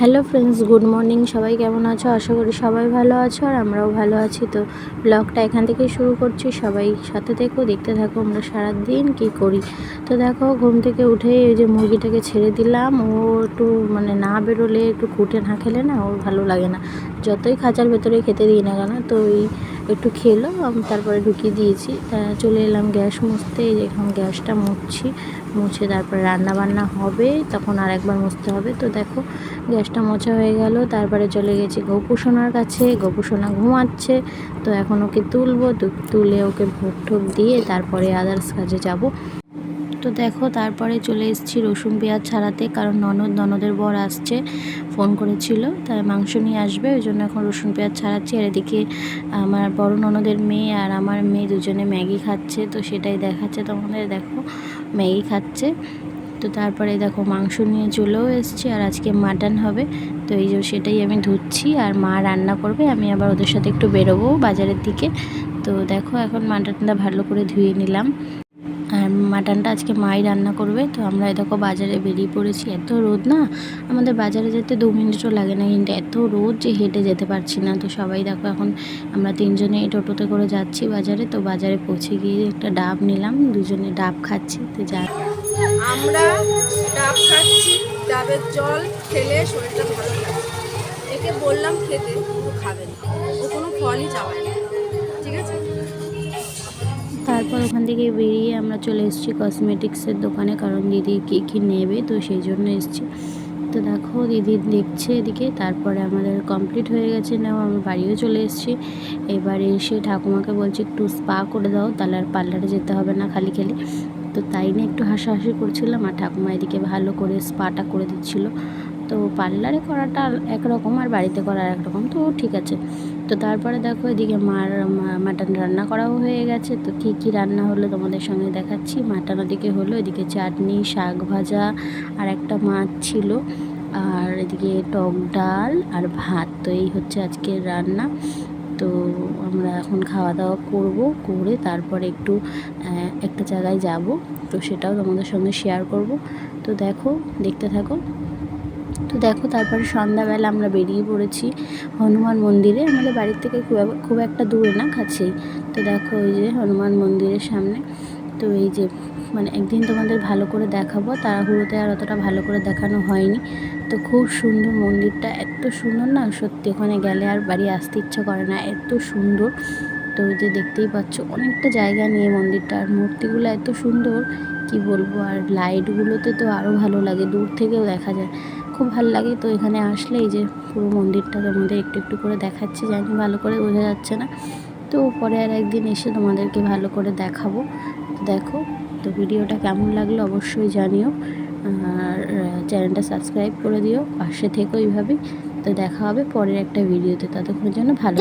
Hello friends, good morning. সবাই কেমন আছো? আশা করি সবাই ভালো আছো আর আমরাও ভালো আছি। তো ব্লগটা এখান থেকেই শুরু করছি। সবাই সাথে থেকো, দেখতে থাকো আমরা সারাদিন কী করি। তো দেখো, ঘুম থেকে উঠে এই যে মুরগিটাকে ছেড়ে দিলাম। ও একটু না বেরোলে, একটু খুঁটে না খেলে না ওর ভালো লাগে না, যতই খাঁচার ভেতরে খেতে দিই না কেন। তো একটু খেলো, আমি তারপরে ঢুকিয়ে দিয়েছি। চলে এলাম গ্যাস মুছতে। এখন গ্যাসটা মুছে তারপরে রান্না বান্না হবে, তখন আর একবার মুছতে হবে। তো দেখো, গ্যাসটা মোছা হয়ে গেল। তারপরে চলে গেছি গোপুসোনার কাছে। গোপুসোনা ঘুমাচ্ছে, তো এখন ওকে তুলবো। তুলে ওকে ভোগ ঠোক দিয়ে তারপরে আদার্স কাজে যাব। তো দেখো, তারপরে চলে এসেছি রসুন পেঁয়াজ ছাড়াতে, কারণ ননদের বর আসছে, ফোন করেছিল, তাই মাংস নিয়ে আসবে, ওই জন্য এখন রসুন পেঁয়াজ ছাড়াচ্ছি। আর এদিকে আমার বড় ননদের মেয়ে আর আমার মেয়ে দুজনে ম্যাগি খাচ্ছে, তো সেটাই দেখাচ্ছে তোমাদের। দেখো, ম্যাগি খাচ্ছে। তো তারপরে দেখো, মাংস নিয়ে চলেও এসেছি, আর আজকে মাটন হবে। তো এই যে সেটাই আমি ধুচ্ছি, আর মা রান্না করবে, আমি আবার ওদের সাথে একটু বেরোবো বাজারের দিকে। তো দেখো, এখন মাটনটা ভালো করে ধুয়ে নিলাম, আর মাটনটা আজকে মাই রান্না করবে। তো আমরা দেখো বাজারে বেরিয়ে পড়েছি। এত রোদ না, আমাদের বাজারে যেতে 2 মিনিটও লাগে না, কিন্তু এত রোদ যে হেঁটে যেতে পারছি না। তো সবাই দেখো, এখন আমরা 3জনে এই টোটোতে করে যাচ্ছি বাজারে। তো বাজারে পৌঁছে গিয়ে একটা ডাব নিলাম, দুজনে ডাব খাচ্ছি। তো আমরা ডাব খাচ্ছি। ডাবের জল খেলে শরীরটা ভালো থাকে। একে বললাম খেতে, কিন্তু খাবে না, ও কোনো ফলই চাবায় না। ঠিক আছে। তারপর ওখান থেকে বেরিয়ে আমরা চলে এসেছি কসমেটিক্সের দোকানে, কারণ দিদি কী নেবে, তো সেই জন্য এসেছি। তো দেখো, দিদি দেখছে এদিকে। তারপরে আমাদের কমপ্লিট হয়ে গেছে নেওয়া, আমি বাড়িও চলে এসেছি। এবারে এসে ঠাকুমাকে বলছি একটু স্পা করে দাও, তাহলে আর পার্লারে যেতে হবে না খালি খালি। তো তাই নিয়ে একটু হাসাহাসি করছিলাম, আর ঠাকুমা এদিকে ভালো করে স্পাটা করে দিচ্ছিলো। তো পার্লারে করাটা একরকম, আর বাড়িতে করা একরকম, তো ঠিক আছে। তো তারপরে দেখো, এদিকে মাটন রান্না করাও হয়ে গেছে। তো কী কী রান্না হলো তোমাদের সঙ্গে দেখাচ্ছি। মাটন ওদিকে হলো, এদিকে চাটনি, শাক ভাজা, আর একটা মাছ ছিল, আর এদিকে টক ডাল আর ভাত। তো এই হচ্ছে আজকের রান্না। তো আমরা এখন খাওয়া দাওয়া করে তারপরে একটু একটা জায়গায় যাব, তো সেটাও তোমাদের সঙ্গে শেয়ার করব। তো দেখো, দেখতে থাকো। তো দেখো, তারপরে সন্ধ্যাবেলা আমরা বেরিয়ে পড়েছি হনুমান মন্দিরে। আমাদের বাড়ির থেকে খুব একটা দূরে না, কাছেই। তো দেখো, ওই যে হনুমান মন্দিরের সামনে। তো এই যে একদিন তোমাদের ভালো করে দেখাবো, তাড়াহুড়োতে আর অতটা ভালো করে দেখানো হয়নি। তো খুব সুন্দর মন্দিরটা, এত সুন্দর না, সত্যি ওখানে গেলে আর বাড়ি আসতে ইচ্ছা করে না, এত সুন্দর। তো ওই যে দেখতেই পাচ্ছ, অনেকটা জায়গা নিয়ে মন্দিরটা, আর মূর্তিগুলো এত সুন্দর কি বলবো। আর লাইটগুলোতে তো আরও ভালো লাগে, দূর থেকেও দেখা যায়, খুব ভালো লাগে। তো এখানে আসলে এই যে পুরো মন্দিরটা তোমাদের একটু একটু করে দেখাচ্ছি, জানি ভালো করে বোঝা যাচ্ছে না। তো পরে আর একদিন এসে তোমাদেরকে ভালো করে দেখাবো। তো দেখো, তো ভিডিওটা কেমন লাগলো অবশ্যই জানিও, আর চ্যানেলটা সাবস্ক্রাইব করে দিও, পাশে থেকো এইভাবেই। তো দেখা হবে পরের একটা ভিডিওতে, ততক্ষণের জন্য ভালো।